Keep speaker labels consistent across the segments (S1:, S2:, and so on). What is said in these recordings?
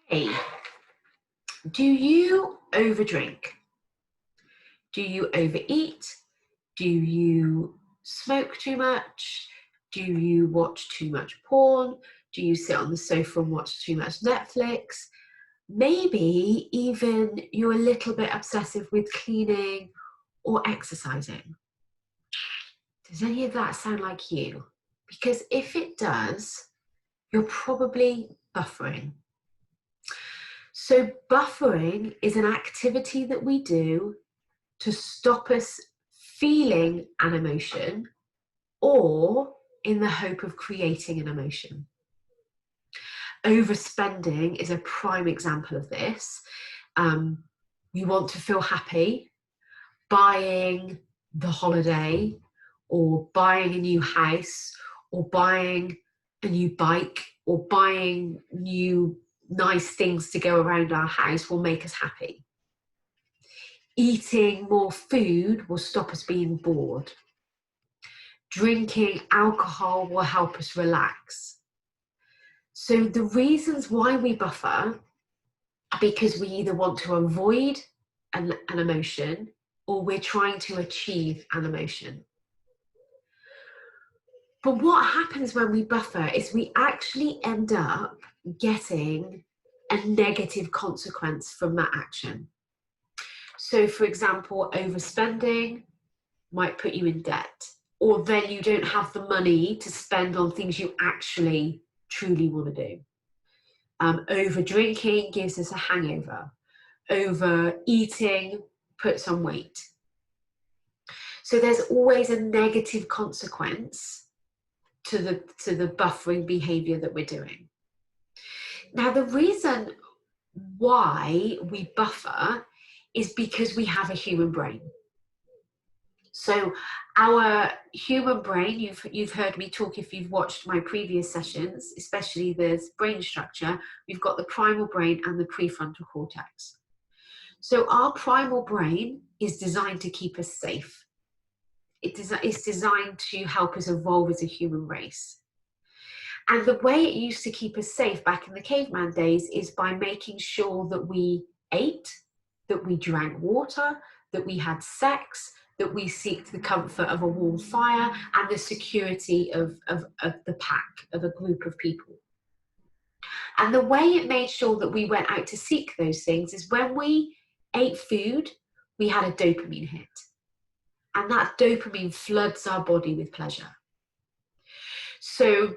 S1: Hey, do you overdrink? Do you overeat? Do you smoke too much? Do you watch too much porn? Do you sit on the sofa and watch too much Netflix? Maybe even you're a little bit obsessive with cleaning or exercising. Does any of that sound like you? Because if it does, you're probably buffering. So buffering is an activity that we do to stop us feeling an emotion or in the hope of creating an emotion. Overspending is a prime example of this. We want to feel happy, buying the holiday or buying a new house or buying a new bike or buying new nice things to go around our house will make us happy. Eating more food will stop us being bored. Drinking alcohol will help us relax. So the reasons why we buffer are because we either want to avoid an emotion or we're trying to achieve an emotion. But what happens when we buffer is we actually end up getting a negative consequence from that action. So for example, overspending might put you in debt, or then you don't have the money to spend on things you actually truly want to do. Over drinking gives us a hangover. Overeating puts on weight. So there's always a negative consequence to the buffering behavior that we're doing. Now, the reason why we buffer is because we have a human brain. So our human brain, you've heard me talk if you've watched my previous sessions, especially the brain structure, we've got the primal brain and the prefrontal cortex. So our primal brain is designed to keep us safe. It's designed to help us evolve as a human race. And the way it used to keep us safe back in the caveman days is by making sure that we ate, that we drank water, that we had sex, that we seek the comfort of a warm fire and the security of the pack, of a group of people. And the way it made sure that we went out to seek those things is when we ate food, we had a dopamine hit. And that dopamine floods our body with pleasure. So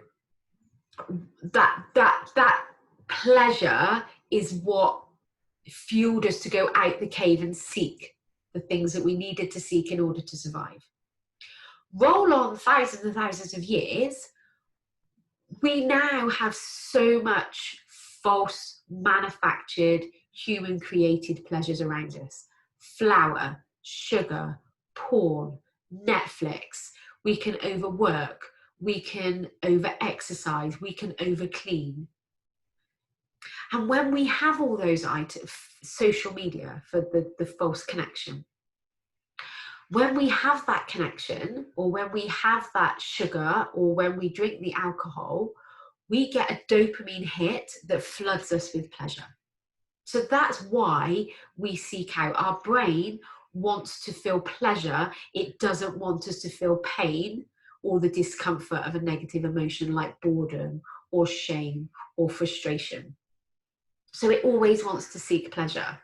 S1: that pleasure is what fueled us to go out the cave and seek the things that we needed to seek in order to survive. Roll on thousands and thousands of years, we now have so much false, manufactured, human-created pleasures around us. Flour, sugar, porn, Netflix. We can overwork. We can over-exercise. We can over-clean. And when we have all those items, social media for the false connection, when we have that connection, or when we have that sugar, or when we drink the alcohol, we get a dopamine hit that floods us with pleasure. So that's why we seek out. Our brain wants to feel pleasure. It doesn't want us to feel pain or the discomfort of a negative emotion like boredom or shame or frustration. So it always wants to seek pleasure.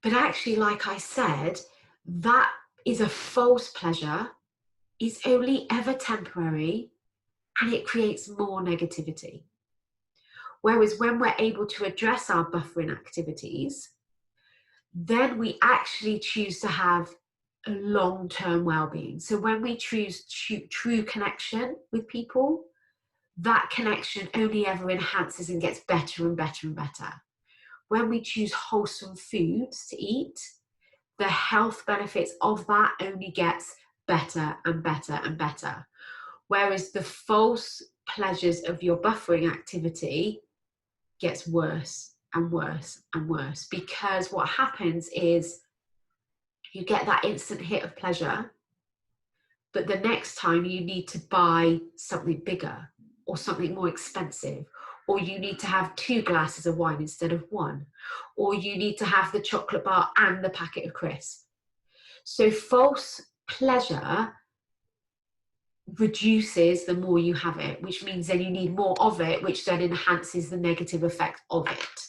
S1: But actually, like I said, that is a false pleasure, is only ever temporary, and it creates more negativity. Whereas when we're able to address our buffering activities, then we actually choose to have a long-term well-being. So when we choose true connection with people, that connection only ever enhances and gets better and better and better. When we choose wholesome foods to eat, the health benefits of that only gets better and better and better. Whereas the false pleasures of your buffering activity gets worse and worse and worse, because what happens is you get that instant hit of pleasure, but the next time you need to buy something bigger or something more expensive, or you need to have 2 glasses of wine instead of 1, or you need to have the chocolate bar and the packet of crisps. So false pleasure reduces the more you have it, which means then you need more of it, which then enhances the negative effect of it.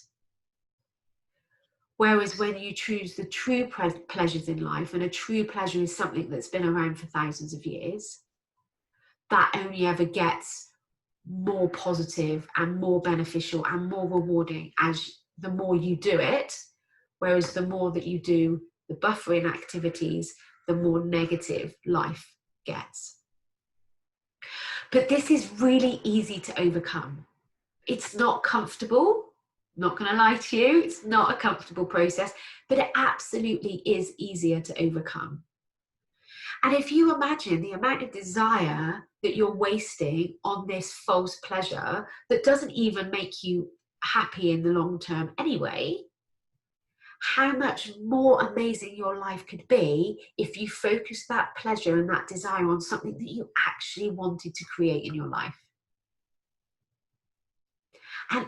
S1: Whereas when you choose the true pleasures in life, and a true pleasure is something that's been around for thousands of years, that only ever gets more positive and more beneficial and more rewarding as the more you do it. Whereas the more that you do the buffering activities, the more negative life gets. But this is really easy to overcome. It's not comfortable. Not going to lie to you, it's not a comfortable process, but it absolutely is easier to overcome. And if you imagine the amount of desire that you're wasting on this false pleasure that doesn't even make you happy in the long term anyway, how much more amazing your life could be if you focus that pleasure and that desire on something that you actually wanted to create in your life. And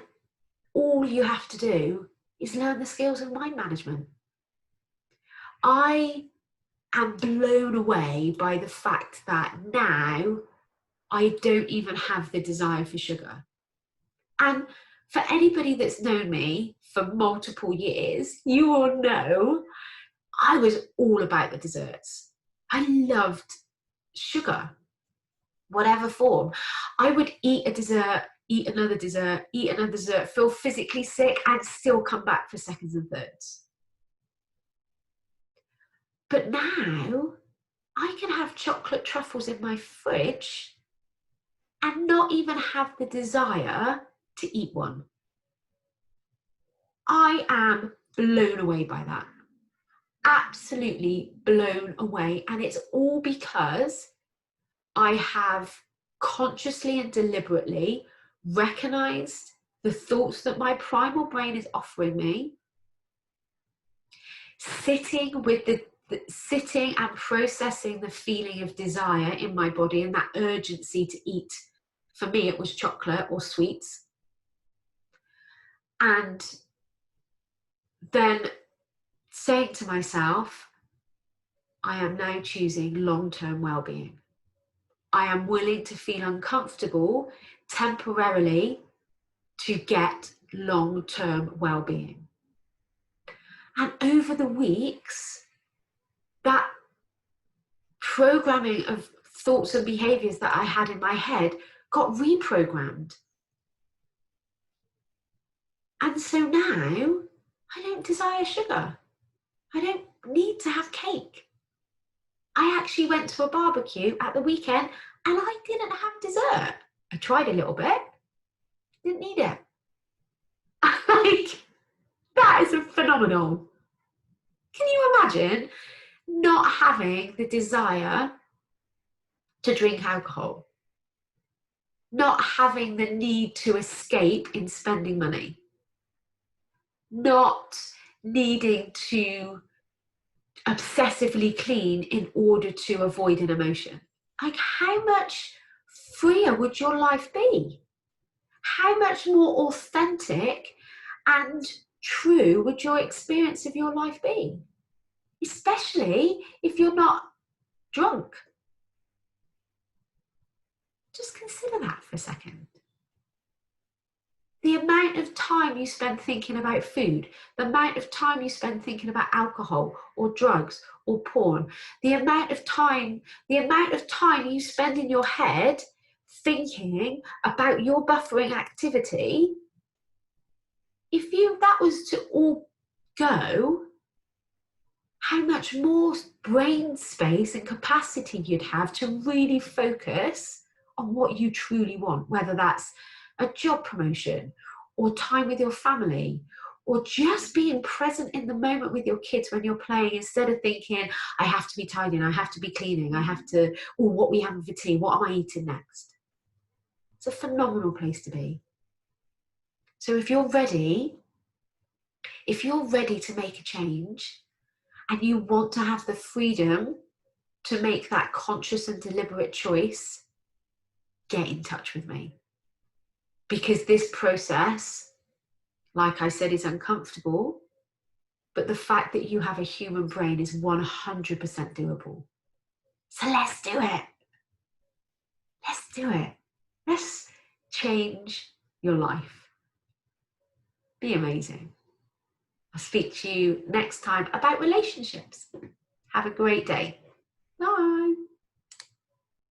S1: all you have to do is learn the skills of mind management. I am blown away by the fact that now I don't even have the desire for sugar. And for anybody that's known me for multiple years, you all know I was all about the desserts. I loved sugar, whatever form. I would eat a dessert, eat another dessert, feel physically sick, and still come back for seconds and thirds. But now I can have chocolate truffles in my fridge and not even have the desire to eat one. I am blown away by that. Absolutely blown away. And it's all because I have consciously and deliberately recognized the thoughts that my primal brain is offering me, sitting and processing the feeling of desire in my body and that urgency to eat. For me, it was chocolate or sweets. And then saying to myself, I am now choosing long-term well-being. I am willing to feel uncomfortable temporarily to get long-term well-being. And over the weeks, that programming of thoughts and behaviors that I had in my head got reprogrammed. And so now I don't desire sugar. I don't need to have cake. I actually went to a barbecue at the weekend and I didn't have dessert. I tried a little bit, didn't need it. Like, that is phenomenal. Can you imagine not having the desire to drink alcohol? Not having the need to escape in spending money? Not needing to obsessively clean in order to avoid an emotion? Like, how much freer would your life be? How much more authentic and true would your experience of your life be? Especially if you're not drunk. Just consider that for a second. The amount of time you spend thinking about food, the amount of time you spend thinking about alcohol or drugs or porn, the amount of time you spend in your head thinking about your buffering activity, if that was to all go, how much more brain space and capacity you'd have to really focus on what you truly want, whether that's a job promotion or time with your family, or just being present in the moment with your kids when you're playing, instead of thinking, I have to be tidying, I have to be cleaning, I have to, what are we having for tea, what am I eating next? It's a phenomenal place to be. So if you're ready to make a change and you want to have the freedom to make that conscious and deliberate choice, get in touch with me. because this process, like I said, is uncomfortable. But the fact that you have a human brain is 100% doable. So let's do it. Let's do it. Let's change your life. Be amazing. I'll speak to you next time about relationships. Have a great day. Bye.